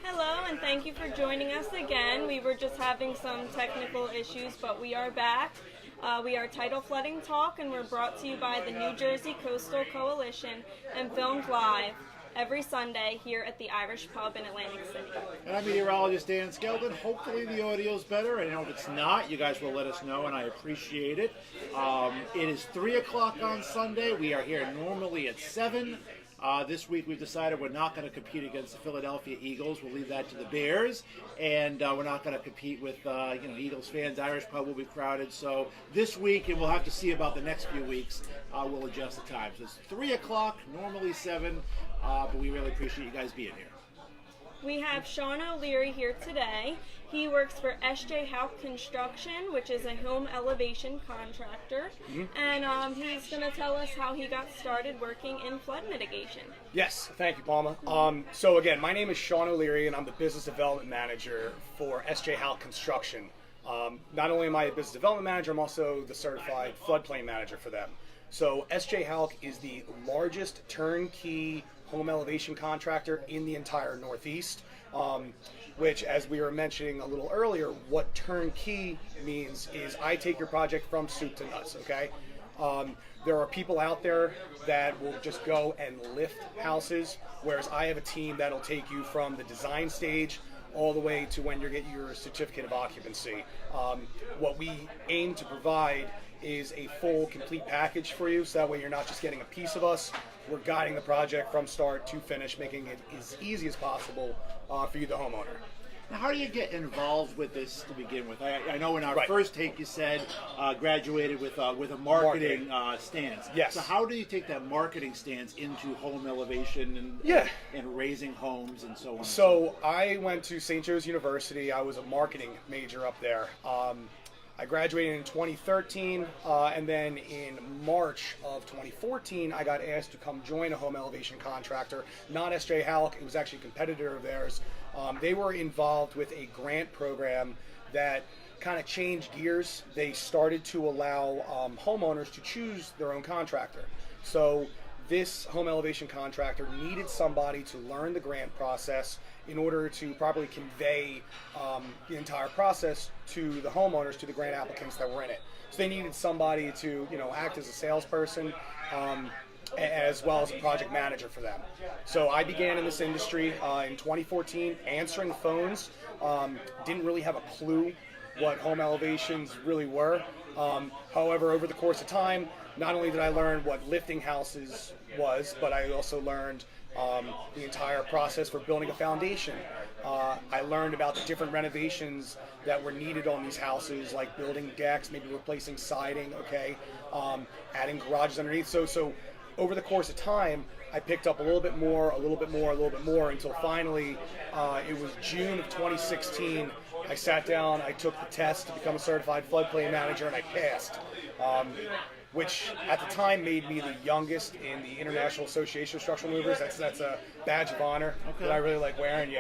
Hello, and thank you for joining us again. We were just having some technical issues, but we are back. We are Tidal Flooding Talk, and we're brought to you by the New Jersey Coastal Coalition and filmed live every Sunday here at the Irish Pub in Atlantic City. And I'm meteorologist Dan Skeldon. Hopefully the audio's better. I know if it's not, you guys will let us know, and I appreciate it. It is 3 o'clock on Sunday. We are here normally at 7. This week we've decided we're not going to compete against the Philadelphia Eagles. We'll leave that to the Bears. And we're not going to compete with Eagles fans. Irish Pub will be crowded. So this week, and we'll have to see about the next few weeks, we'll adjust the times. So it's 3 o'clock, normally 7, but we really appreciate you guys being here. We have Sean O'Leary here today. He works for SJ Hauck Construction, which is a home elevation contractor. And he's going to tell us how he got started working in flood mitigation. Yes, thank you, Palma. So again, my name is Sean O'Leary, and I'm the Business Development Manager for SJ Hauck Construction. Not only am I a Business Development Manager, I'm also the Certified Floodplain Manager for them. So SJ Hauck is the largest turnkey home elevation contractor in the entire Northeast, which, as we were mentioning a little earlier, what turnkey means is I take your project from soup to nuts, okay? There are people out there that will just go and lift houses, whereas I have a team that'll take you from the design stage all the way to when you get your certificate of occupancy. What we aim to provide is a full, complete package for you, so that way you're not just getting a piece of us. We're guiding the project from start to finish, making it as easy as possible for you, the homeowner. Now, how do you get involved with this to begin with? I know in our first take you said graduated with a marketing stance. Yes. So how do you take that marketing stance into home elevation and raising homes and so on? So I went to St. Joe's University. I was a marketing major up there. I graduated in 2013, and then in March of 2014, I got asked to come join a home elevation contractor, not SJ Hauck. It was actually a competitor of theirs. They were involved with a grant program that kind of changed gears. They started to allow homeowners to choose their own contractor. So this home elevation contractor needed somebody to learn the grant process in order to properly convey the entire process to the homeowners, to the grant applicants that were in it. So they needed somebody to, act as a salesperson as well as a project manager for them. So I began in this industry in 2014, answering phones. Didn't really have a clue what home elevations really were. However, over the course of time, not only did I learn what lifting houses was, but I also learned the entire process for building a foundation. I learned about the different renovations that were needed on these houses, like building decks, maybe replacing siding, adding garages underneath. So over the course of time, I picked up a little bit more, until finally it was June of 2016. I sat down, I took the test to become a certified floodplain manager, and I passed. Which at the time made me the youngest in the International Association of Structural Movers. That's a badge of honor that I really like wearing.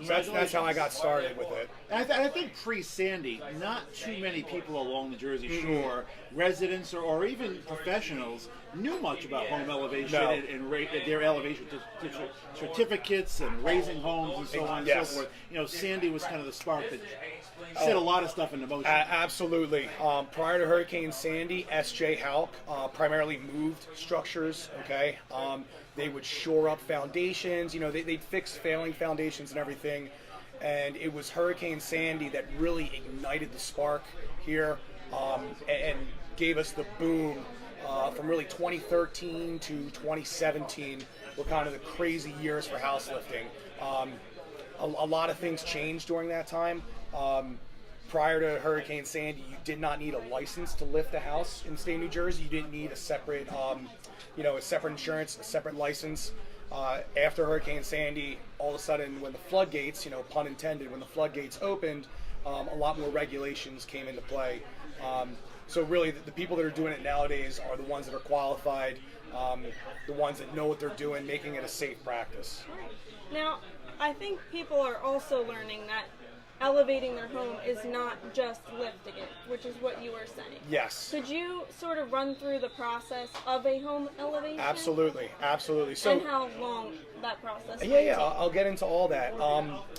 So that's how I got started with it. And I think pre-Sandy, not too many people along the Jersey Shore, residents or even professionals, knew much about home elevation and their elevation certificates and raising homes and so on and so forth. Sandy was kind of the spark that set a lot of stuff into motion. Absolutely. Prior to Hurricane Sandy, SJ Hauck primarily moved structures. They would shore up foundations. They'd fix failing foundations and everything. And it was Hurricane Sandy that really ignited the spark here and gave us the boom. From really 2013 to 2017 were kind of the crazy years for house lifting. A lot of things changed during that time. Prior to Hurricane Sandy, you did not need a license to lift a house in the state of New Jersey. You didn't need a separate, a separate insurance, a separate license. After Hurricane Sandy, all of a sudden, when the floodgates, pun intended, when the floodgates opened, a lot more regulations came into play. So really, the people that are doing it nowadays are the ones that are qualified, the ones that know what they're doing, making it a safe practice. Now, I think people are also learning that elevating their home is not just lifting it, which is what you were saying. Yes. Could you sort of run through the process of a home elevation? Absolutely. So, and how long that process? Yeah, might yeah, take? I'll get into all that.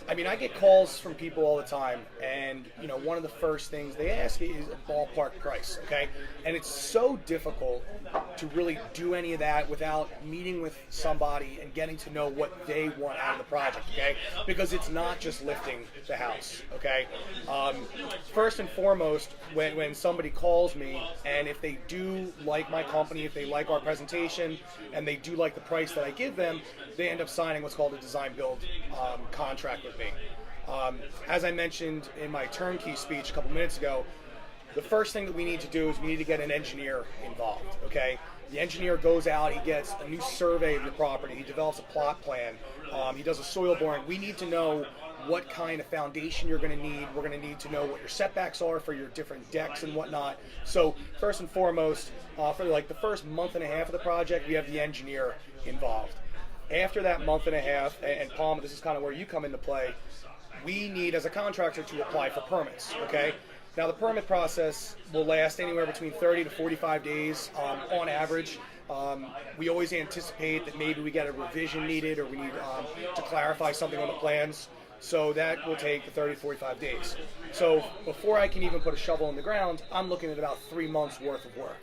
I mean, I get calls from people all the time, and one of the first things they ask is a ballpark price, okay? And it's so difficult to really do any of that without meeting with somebody and getting to know what they want out of the project, okay? Because it's not just lifting the house, okay? First and foremost, when somebody calls me, and if they do like my company, if they like our presentation, and they do like the price that I give them, they end up signing what's called a design build contract with me. As I mentioned in my turnkey speech a couple minutes ago, the first thing that we need to do is we need to get an engineer involved, okay? The engineer goes out, he gets a new survey of the property, he develops a plot plan, he does a soil boring. We need to know what kind of foundation you're going to need. We're going to need to know what your setbacks are for your different decks and whatnot. So first and foremost, for like the first month and a half of the project, we have the engineer involved. After that month and a half, and Palma, this is kind of where you come into play, we need as a contractor to apply for permits, okay? Now the permit process will last anywhere between 30 to 45 days on average. We always anticipate that maybe we get a revision needed or we need to clarify something on the plans. So that will take the 30 to 45 days. So before I can even put a shovel in the ground, I'm looking at about 3 months worth of work.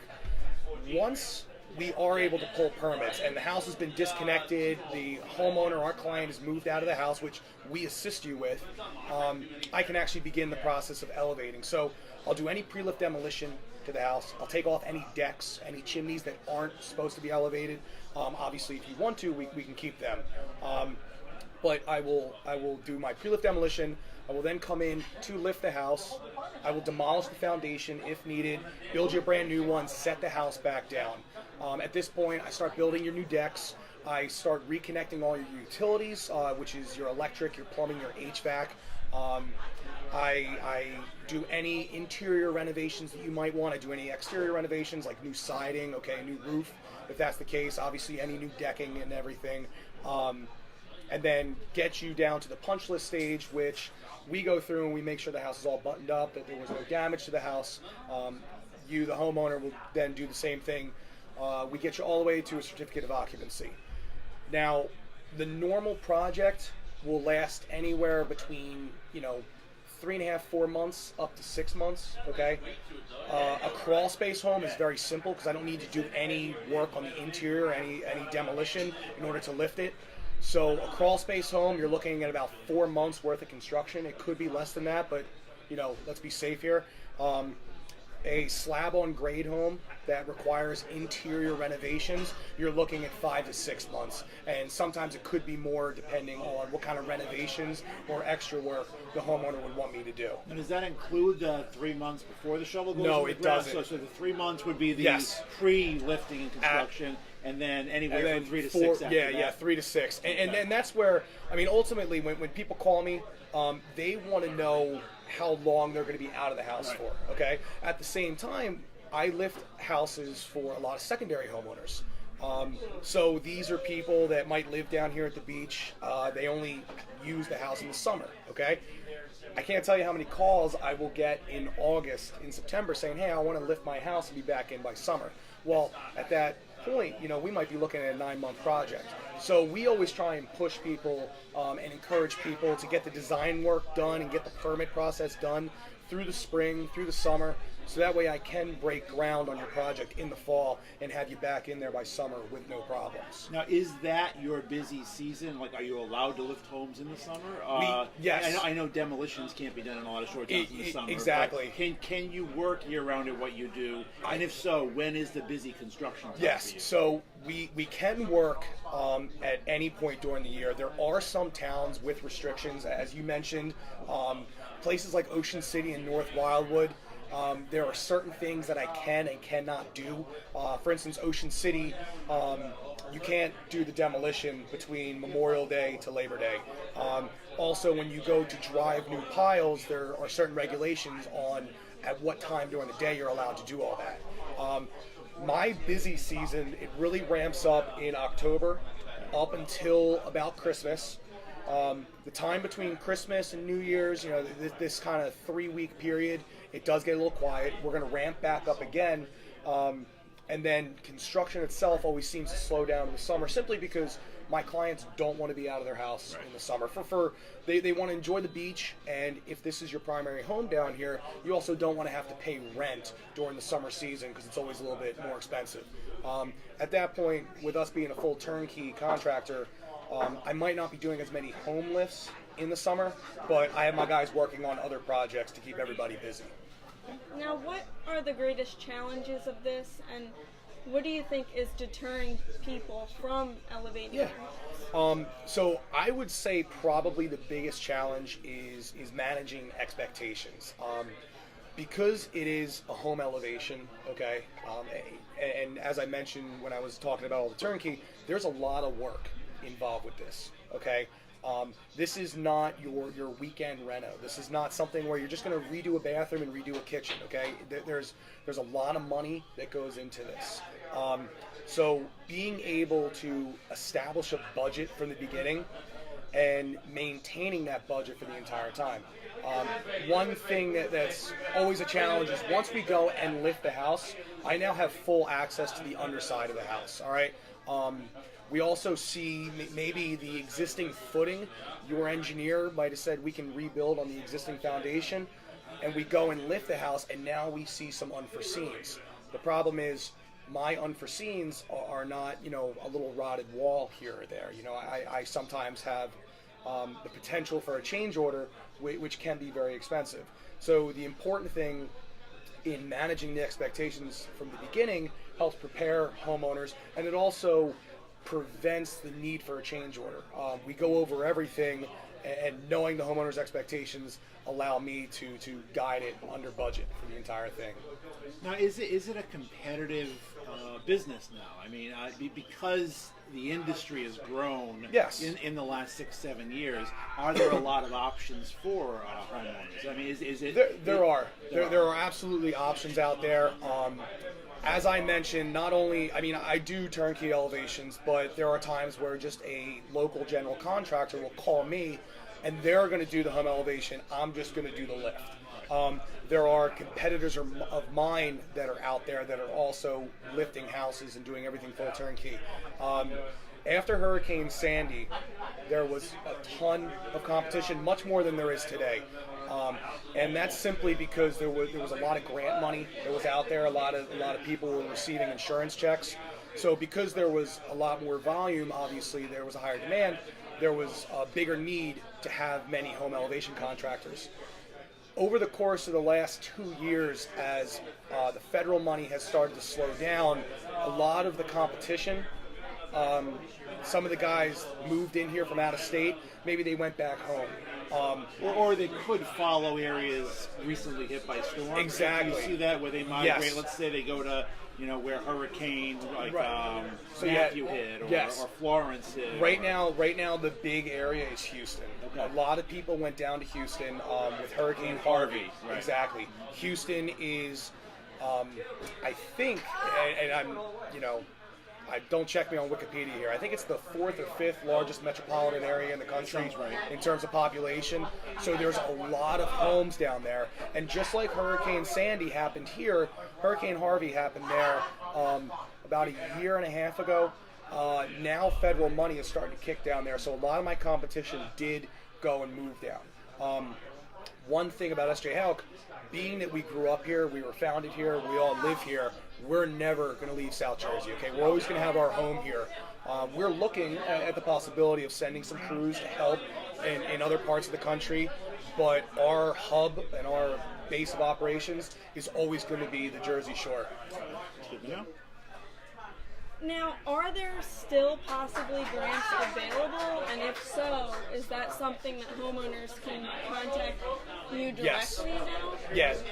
Once we are able to pull permits and the house has been disconnected, the homeowner, our client, has moved out of the house, which we assist you with, I can actually begin the process of elevating. So I'll do any pre-lift demolition to the house. I'll take off any decks, any chimneys that aren't supposed to be elevated. Obviously, if you want to, we can keep them. But I will do my pre-lift demolition. I will then come in to lift the house. I will demolish the foundation if needed, build you a brand new one, set the house back down. At this point, I start building your new decks. I start reconnecting all your utilities, which is your electric, your plumbing, your HVAC. I do any interior renovations that you might want. I do any exterior renovations like new siding, okay, new roof, if that's the case. Obviously, any new decking and everything. And then get you down to the punch list stage, which we go through and we make sure the house is all buttoned up, that there was no damage to the house. You, the homeowner, will then do the same thing. We get you all the way to a certificate of occupancy. Now, the normal project will last anywhere between, 3.5, 4 months up to 6 months, okay? A crawl space home is very simple because I don't need to do any work on the interior, any demolition in order to lift it. So a crawl space home, you're looking at about 4 months worth of construction. It could be less than that, but let's be safe here. A slab on grade home that requires interior renovations, you're looking at 5 to 6 months. And sometimes it could be more depending on what kind of renovations or extra work the homeowner would want me to do. And does that include the 3 months before the shovel goes No, in the it ground? doesn't. So the 3 months would be the Yes. pre-lifting and construction, and then anywhere from 3 to 6 after yeah, that. 3 to 6. And that's where, ultimately, when people call me, they want to know how long they're going to be out of the house for, okay? At the same time, I lift houses for a lot of secondary homeowners. So these are people that might live down here at the beach. They only use the house in the summer, okay? I can't tell you how many calls I will get in August, in September, saying, hey, I want to lift my house and be back in by summer. Well, at that point, we might be looking at a 9-month project. So we always try and push people and encourage people to get the design work done and get the permit process done through the spring, through the summer, so that way I can break ground on your project in the fall and have you back in there by summer with no problems. Now, is that your busy season? Like, are you allowed to lift homes in the summer? Yes. I know demolitions can't be done in a lot of short times in the summer. Exactly. Can you work year-round at what you do? And if so, when is the busy construction time Yes, for you? so we can work at any point during the year. There are some towns with restrictions, as you mentioned, places like Ocean City and North Wildwood. There are certain things that I can and cannot do. For instance, Ocean City, you can't do the demolition between Memorial Day to Labor Day. Also, when you go to drive new piles, there are certain regulations on at what time during the day you're allowed to do all that. My busy season, it really ramps up in October up until about Christmas. The time between Christmas and New Year's, this kind of 3-week period, it does get a little quiet. We're going to ramp back up again. And then construction itself always seems to slow down in the summer simply because my clients don't want to be out of their house in the summer. They want to enjoy the beach, and if this is your primary home down here, you also don't want to have to pay rent during the summer season because it's always a little bit more expensive. At that point, with us being a full turnkey contractor, I might not be doing as many home lifts in the summer, but I have my guys working on other projects to keep everybody busy. Now, what are the greatest challenges of this, and what do you think is deterring people from elevating their homes? So I would say probably the biggest challenge is managing expectations. Because it is a home elevation, okay, and as I mentioned when I was talking about all the turnkey, there's a lot of work involved with this, okay? This is not your weekend reno. This is not something where you're just going to redo a bathroom and redo a kitchen, okay? There's a lot of money that goes into this. So being able to establish a budget from the beginning and maintaining that budget for the entire time. One thing that's always a challenge is once we go and lift the house, I now have full access to the underside of the house, all right? We also see maybe the existing footing. Your engineer might have said we can rebuild on the existing foundation, and we go and lift the house, and now we see some unforeseens. The problem is my unforeseens are not, a little rotted wall here or there. I sometimes have the potential for a change order, which can be very expensive. So the important thing in managing the expectations from the beginning helps prepare homeowners, and it also prevents the need for a change order. We go over everything, and knowing the homeowner's expectations allow me to guide it under budget for the entire thing. Now, is it a competitive business now? I mean, because the industry has grown in the last 6-7 years, are there a lot of options for homeowners? I mean, is it? There are absolutely options out there. As I mentioned, not only, I do turnkey elevations, but there are times where just a local general contractor will call me and they're going to do the home elevation. I'm just going to do the lift. There are competitors of mine that are out there that are also lifting houses and doing everything full turnkey. After Hurricane Sandy, there was a ton of competition, much more than there is today. And that's simply because there was a lot of grant money that was out there. A lot of people were receiving insurance checks. So because there was a lot more volume, obviously there was a higher demand. There was a bigger need to have many home elevation contractors. Over the course of the last 2 years, as the federal money has started to slow down, a lot of the competition, some of the guys moved in here from out of state. Maybe they went back home. Or they could follow areas recently hit by storms. Exactly. You see that where they migrate. Yes. Let's say they go to where hurricane Right. Matthew hit or Florence hit. Right now the big area is Houston. Okay. A lot of people went down to Houston with Hurricane Harvey. Right. Exactly. Houston is, I think, and I'm, don't check me on Wikipedia here. I think it's the 4th or 5th largest metropolitan area in the country in terms of population. So there's a lot of homes down there. And just like Hurricane Sandy happened here, Hurricane Harvey happened there about a year and a half ago. Now federal money is starting to kick down there. So a lot of my competition did go and move down. One thing about SJ Hauck, being that we grew up here, we were founded here, we all live here, we're never going to leave South Jersey, okay? We're always going to have our home here. We're looking at the possibility of sending some crews to help in other parts of the country, but our hub and our base of operations is always going to be the Jersey Shore. Yeah. Now, are there still possibly grants available? And if so, is that something that homeowners can contact you directly now? Yes.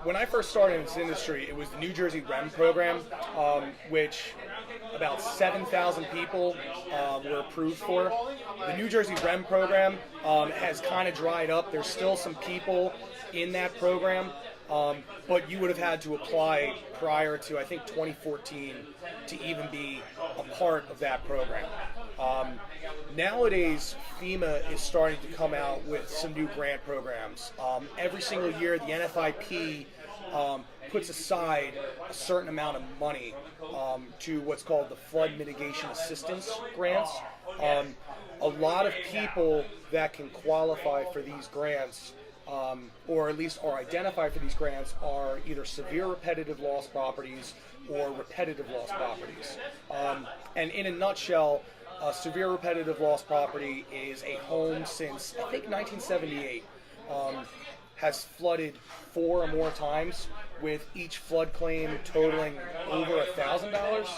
When I first started in this industry, it was the New Jersey REM program, which about 7,000 people were approved for. The New Jersey REM program has kind of dried up. There's still some people in that program, but you would have had to apply prior to, I think, 2014 to even be a part of that program. Nowadays, FEMA is starting to come out with some new grant programs. Every single year, the NFIP puts aside a certain amount of money to what's called the flood mitigation assistance grants. A lot of people that can qualify for these grants, or at least are identified for these grants, are either severe repetitive loss properties or repetitive loss properties. And in a nutshell, a severe repetitive loss property is a home since, I think, 1978, has flooded 4 or more times, with each flood claim totaling over $1,000.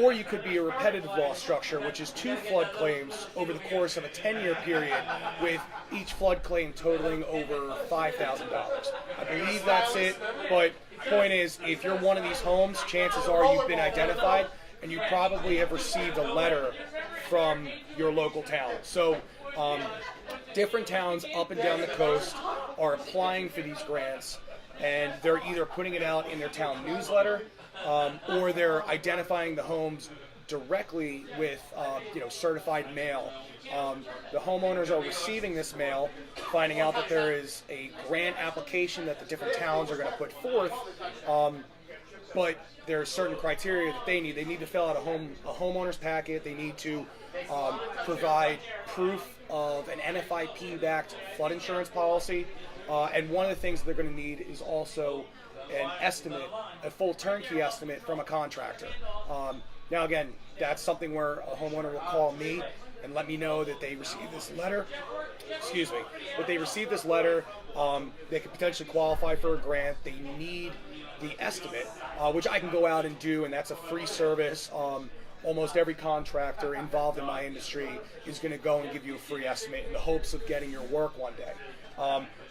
Or you could be a repetitive loss structure, which is 2 flood claims over the course of a 10-year period, with each flood claim totaling over $5,000. I believe that's it, but point is, if you're one of these homes, chances are you've been identified, and you probably have received a letter from your local town. So different towns up and down the coast are applying for these grants, and they're either putting it out in their town newsletter, or they're identifying the homes directly with certified mail. The homeowners are receiving this mail, finding out that there is a grant application that the different towns are going to put forth, but there are certain criteria that they need. They need to fill out a homeowner's packet. They need to provide proof of an NFIP-backed flood insurance policy, and one of the things that they're going to need is also an estimate, a full turnkey estimate from a contractor. Now again, that's something where a homeowner will call me and let me know that they received this letter. Excuse me. That they received this letter, they could potentially qualify for a grant. They need the estimate, which I can go out and do, and that's a free service. Almost every contractor involved in my industry is going to go and give you a free estimate in the hopes of getting your work one day.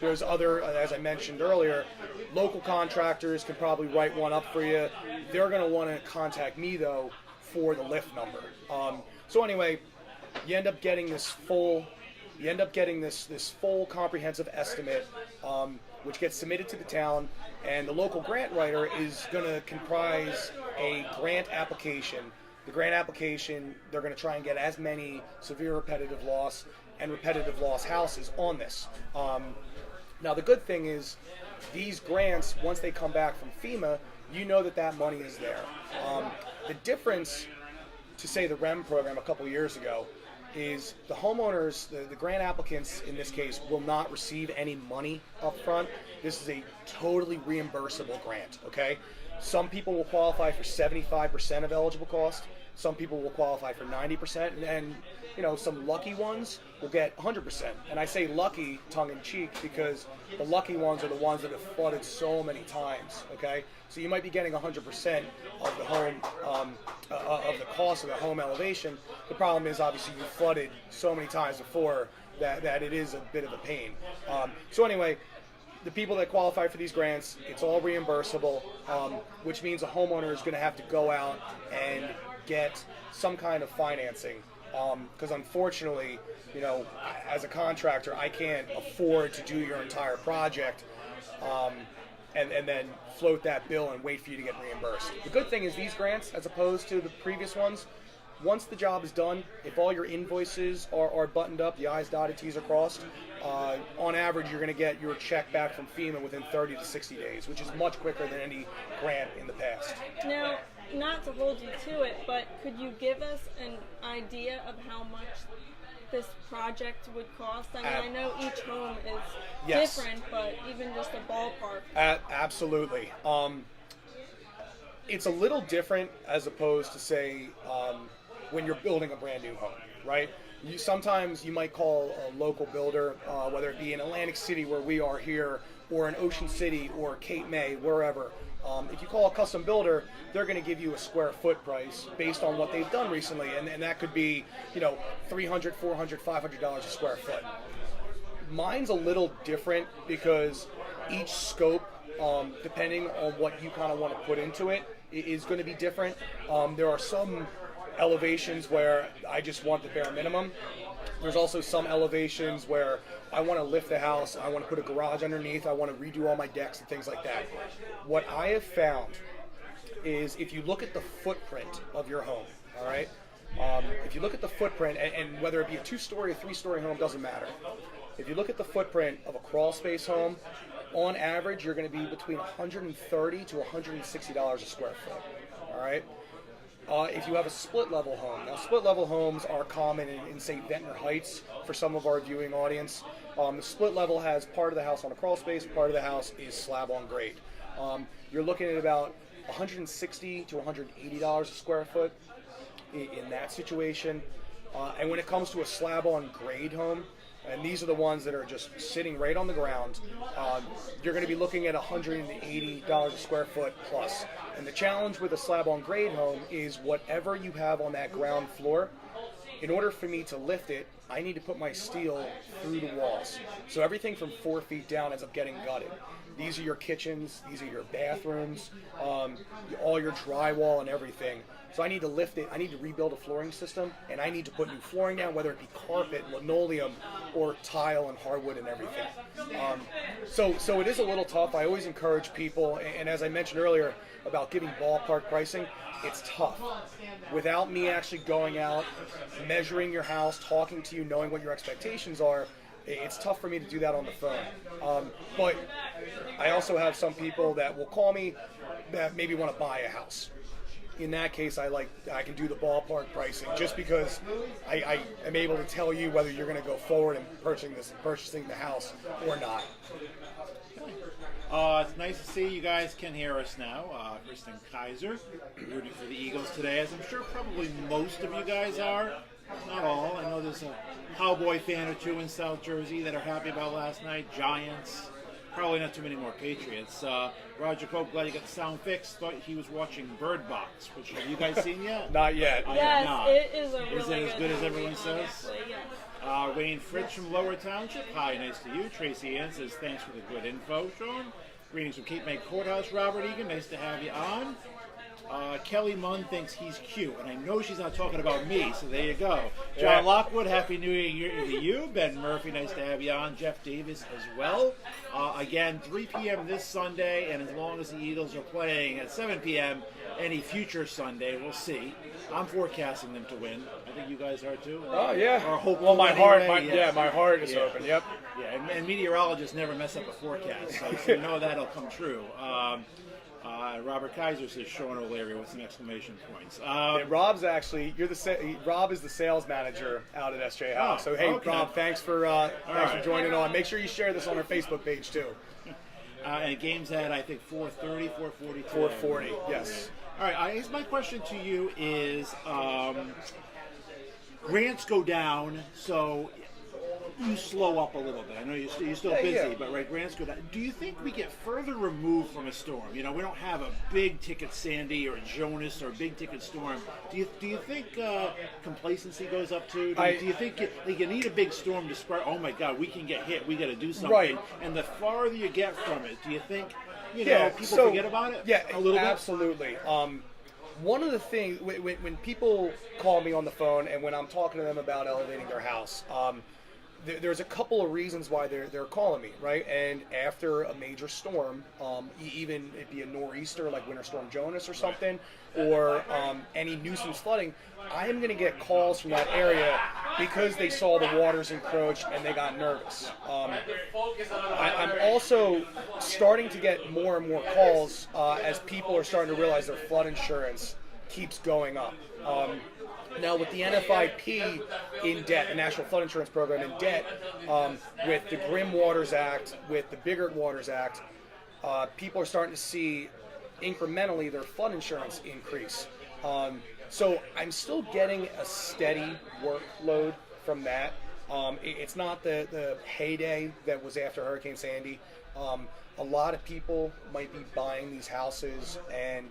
There's other, as I mentioned earlier, local contractors can probably write one up for you. They're going to want to contact me, though, for the lift number. So anyway, you end up getting this full comprehensive estimate, which gets submitted to the town, and the local grant writer is going to comprise a grant application. The grant application, they're going to try and get as many severe repetitive loss and repetitive loss houses on this. Now the good thing is, these grants, once they come back from FEMA, you know that money is there. The difference to, say, the REM program a couple years ago is the homeowners, the grant applicants in this case, will not receive any money up front. This is a totally reimbursable grant, okay? Some people will qualify for 75% of eligible cost. Some people will qualify for 90%, and some lucky ones will get 100%. And I say lucky, tongue-in-cheek, because the lucky ones are the ones that have flooded so many times, okay? So you might be getting 100% of the home, of the cost of the home elevation. The problem is, obviously, you flooded so many times before that it is a bit of a pain. So anyway, the people that qualify for these grants, it's all reimbursable, which means a homeowner is going to have to go out and get some kind of financing, because unfortunately, as a contractor, I can't afford to do your entire project and then float that bill and wait for you to get reimbursed. The good thing is, these grants, as opposed to the previous ones, once the job is done, if all your invoices are buttoned up, the I's dotted, T's are crossed, on average you're going to get your check back from FEMA within 30 to 60 days, which is much quicker than any grant in the past. Now, not to hold you to it, but could you give us an idea of how much this project would cost? I mean, I know each home is different, but even just a ballpark. Absolutely. It's a little different as opposed to, say, when you're building a brand new home, right? Sometimes you might call a local builder, whether it be in Atlantic City where we are here, or in Ocean City, or Cape May, wherever. If you call a custom builder, they're going to give you a square foot price based on what they've done recently, and that could be, $300, $400, $500 a square foot. Mine's a little different because each scope, depending on what you kind of want to put into it, is going to be different. There are some elevations where I just want the bare minimum. There's also some elevations where I want to lift the house, I want to put a garage underneath, I want to redo all my decks and things like that. What I have found is, if you look at the footprint of your home, all right? If you look at the footprint, and whether it be a 2-story or 3-story home, doesn't matter. If you look at the footprint of a crawl space home on average, you're going to be between $130 to $160 a square foot. All right. If you have a split level home, now split level homes are common in say Ventnor Heights for some of our viewing audience. The split level has part of the house on a crawl space, part of the house is slab on grade. You're looking at about $160 to $180 a square foot in that situation. And when it comes to a slab on grade home, and these are the ones that are just sitting right on the ground, you're going to be looking at $180 a square foot plus. And the challenge with a slab on grade home is whatever you have on that ground floor, in order for me to lift it, I need to put my steel through the walls. So everything from 4 feet down ends up getting gutted. These are your kitchens, these are your bathrooms, all your drywall and everything. So I need to lift it, I need to rebuild a flooring system, and I need to put new flooring down, whether it be carpet, linoleum, or tile and hardwood and everything. So it is a little tough. I always encourage people, and as I mentioned earlier about giving ballpark pricing, it's tough. Without me actually going out, measuring your house, talking to you, knowing what your expectations are, it's tough for me to do that on the phone. But I also have some people that will call me that maybe want to buy a house. In that case, I can do the ballpark pricing just because I am able to tell you whether you're going to go forward and purchasing the house or not. It's nice to see you guys can hear us now. Kristen Kaiser, rooting for the Eagles today, as I'm sure probably most of you guys are. Not all. I know there's a Cowboy fan or two in South Jersey that are happy about last night. Giants. Probably not too many more Patriots. Roger Cope, glad you got the sound fixed. Thought he was watching Bird Box, which have you guys seen yet? Not yet. Yes, it is a really Is it as good as everyone movie, says? actually, yes. Wayne Fritz from Lower Township. Hi, nice to you. Tracy Ann says, thanks for the good info, Sean. Greetings from Cape May Courthouse, Robert Egan. Nice to have you on. Kelly Munn thinks he's cute, and I know she's not talking about me, so there you go. John Lockwood, Happy New Year to you. Ben Murphy, nice to have you on. Jeff Davis as well. Again, 3 p.m. this Sunday, and as long as the Eagles are playing at 7 p.m. any future Sunday, we'll see. I'm forecasting them to win. I think you guys are too. Oh yeah. Or hope. Well, my anyway. heart, my heart is open. Yep. Yeah, and meteorologists never mess up a forecast, so you know that'll come true. Robert Kaiser says Sean O'Leary with some exclamation points. Rob's actually Rob is the sales manager out at SJ Hauck. So hey, okay. Rob, thanks for joining on. Make sure you share this on our Facebook page too. And game's at I think 4:30, 4:40. 4:40. Yes. All right. I guess my question to you is, grants go down, so you slow up a little bit. I know you're still busy, yeah. but right, grants go down. Do you think we get further removed from a storm? You know, we don't have a big ticket Sandy or a Jonas or a big ticket storm. Do you think complacency goes up too? Do you think you need a big storm to spread? Oh my God, we can get hit. We got to do something. Right. And the farther you get from it, do you think people forget about it? Yeah, a little absolutely. One of the things when people call me on the phone and when I'm talking to them about elevating their house. There's a couple of reasons why they're calling me, right? And after a major storm, even it be a nor'easter like Winter Storm Jonas or something, or any nuisance flooding, I am going to get calls from that area because they saw the waters encroach and they got nervous. I'm also starting to get more and more calls as people are starting to realize their flood insurance keeps going up. Now, with the NFIP in debt, the National Flood Insurance Program in debt, with the Grim Waters Act, with the Biggert Waters Act, people are starting to see incrementally their flood insurance increase. So I'm still getting a steady workload from that. It's not the heyday that was after Hurricane Sandy. A lot of people might be buying these houses and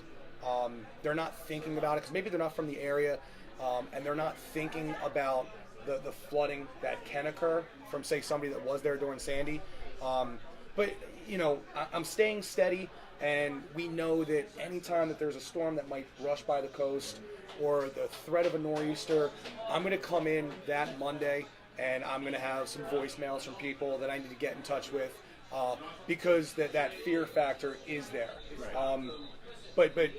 they're not thinking about it because maybe they're not from the area. And they're not thinking about the flooding that can occur from, say, somebody that was there during Sandy. But, I'm staying steady, and we know that anytime that there's a storm that might brush by the coast or the threat of a nor'easter, I'm going to come in that Monday, and I'm going to have some voicemails from people that I need to get in touch with because that fear factor is there. Right. But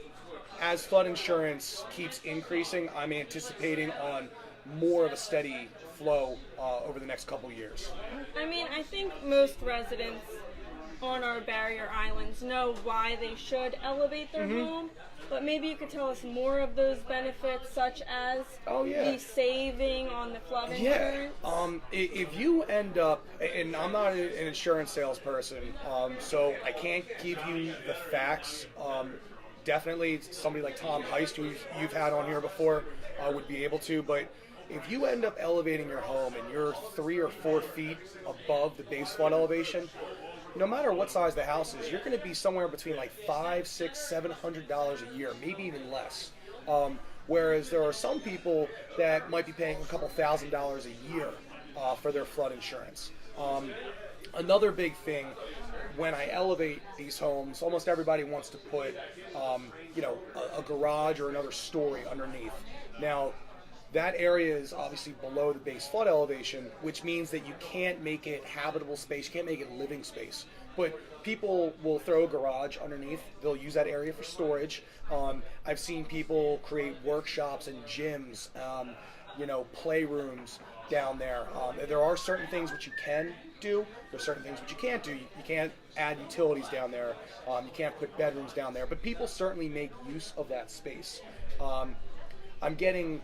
as flood insurance keeps increasing, I'm anticipating on more of a steady flow over the next couple years. I mean, I think most residents on our barrier islands know why they should elevate their home, but maybe you could tell us more of those benefits, such as the saving on the flood insurance. If you end up, and I'm not an insurance salesperson, so I can't give you the facts. Definitely somebody like Tom Heist, who you've had on here before, would be able to, but if you end up elevating your home and you're 3 or 4 feet above the base flood elevation, no matter what size the house is, you're going to be somewhere between like $500, $600, $700 a year, maybe even less. Whereas there are some people that might be paying a couple $1,000s a year for their flood insurance. Another big thing, when I elevate these homes, almost everybody wants to put, a garage or another story underneath. Now, that area is obviously below the base flood elevation, which means that you can't make it habitable space, you can't make it living space. But people will throw a garage underneath, they'll use that area for storage. I've seen people create workshops and gyms, playrooms down there. There are certain things which you can do, there's certain things which you can't do. You can't add utilities down there, you can't put bedrooms down there, but people certainly make use of that space. I'm getting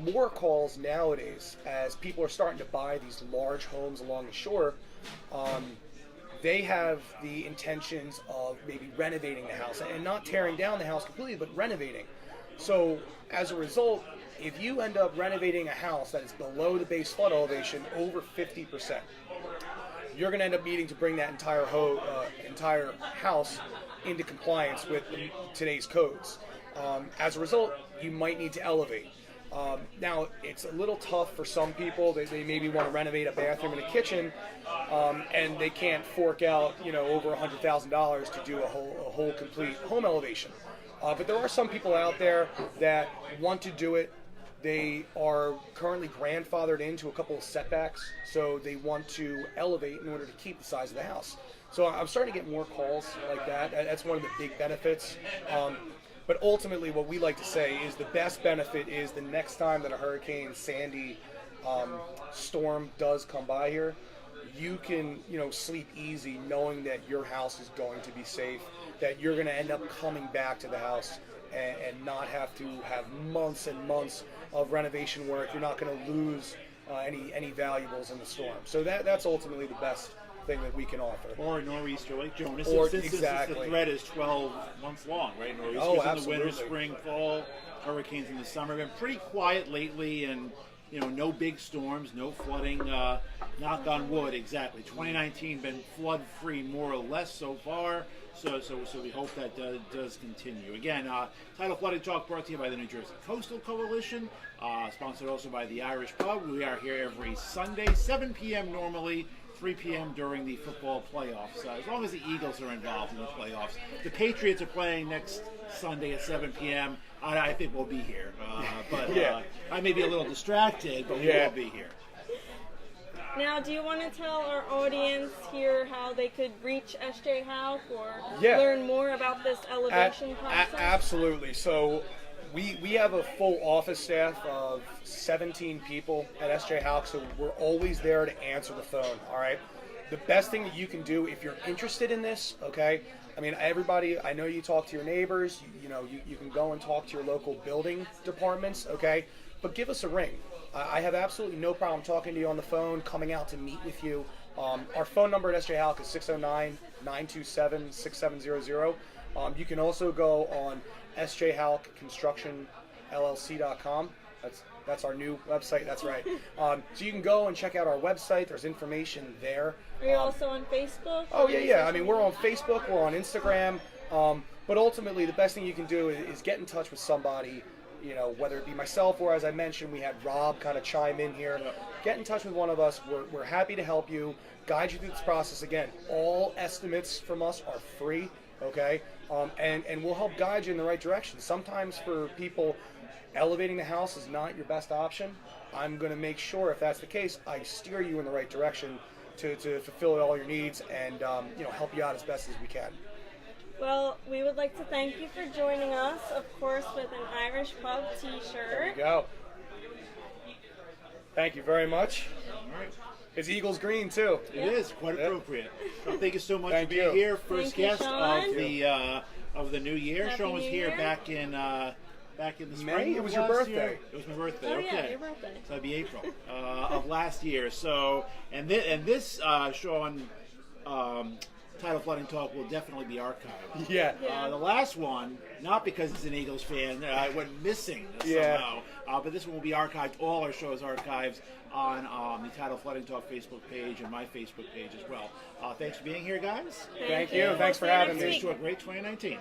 more calls nowadays as people are starting to buy these large homes along the shore. They have the intentions of maybe renovating the house and not tearing down the house completely, but renovating. So as a result, if you end up renovating a house that is below the base flood elevation over 50%, you're going to end up needing to bring that entire house into compliance with today's codes. As a result, you might need to elevate. Now, it's a little tough for some people. They maybe want to renovate a bathroom and a kitchen, and they can't fork out, over $100,000 to do a whole complete home elevation. But there are some people out there that want to do it. They are currently grandfathered into a couple of setbacks, so they want to elevate in order to keep the size of the house. So I'm starting to get more calls like that. That's one of the big benefits. But ultimately, what we like to say is the best benefit is the next time that a Hurricane Sandy storm does come by here, you can, sleep easy knowing that your house is going to be safe, that you're going to end up coming back to the house and not have to have months and months of renovation work. You're not going to lose any valuables in the storm. So that's ultimately the best thing that we can offer. Or a nor'easter like Jonas. Exactly. The thread is 12 months long, right? Nor'easters in the winter, spring, fall, hurricanes in the summer. Been pretty quiet lately, and no big storms, no flooding. Knock on wood, exactly. 2019 been flood free more or less so far. So we hope that does continue. Again, Tidal Flooding Talk brought to you by the New Jersey Coastal Coalition, sponsored also by the Irish Pub. We are here every Sunday, 7 p.m. normally, 3 p.m. during the football playoffs. As long as the Eagles are involved in the playoffs. The Patriots are playing next Sunday at 7 p.m. I think we'll be here. I may be a little distracted, but we will be here. Now, do you want to tell our audience here how they could reach SJ Hauck or learn more about this elevation process? Absolutely. So we have a full office staff of 17 people at SJ Hauck, so we're always there to answer the phone, all right? The best thing that you can do if you're interested in this, okay? I mean, everybody, I know you talk to your neighbors, you can go and talk to your local building departments, okay? But give us a ring. I have absolutely no problem talking to you on the phone, coming out to meet with you. Our phone number at SJ Hauck is 609-927-6700. You can also go on SJ Hauck Construction LLC.com. That's our new website. That's right. So you can go and check out our website. There's information there. Are you also on Facebook? Oh yeah. I mean, we're on Facebook. We're on Instagram. But ultimately, the best thing you can do is get in touch with somebody. Whether it be myself or, as I mentioned, we had Rob kind of chime in here. Get in touch with one of us. We're happy to help you, guide you through this process. Again, all estimates from us are free, okay? And we'll help guide you in the right direction. Sometimes for people, elevating the house is not your best option. I'm going to make sure, if that's the case, I steer you in the right direction to fulfill all your needs and help you out as best as we can. Well, we would like to thank you for joining us, of course, with an Irish Pub t-shirt. There you go. Thank you very much. All right. It's Eagles green too. It is quite appropriate. So thank you so much Thank for being you. here. First Thank you, guest Sean. of the new year. Happy Sean was New here Year. back in the spring. May? It of was your last year. birthday. It was my birthday. Oh, okay. yeah, your birthday. So that'd be April of last year. So this Sean. Tidal Flooding Talk will definitely be archived. Yeah. Yeah. The last one, not because he's an Eagles fan, went missing somehow. But this one will be archived. All our shows archives on the Tidal Flooding Talk Facebook page and my Facebook page as well. Thanks for being here, guys. Thank you. Thanks for We'll see you having next me. week. To a great 2019.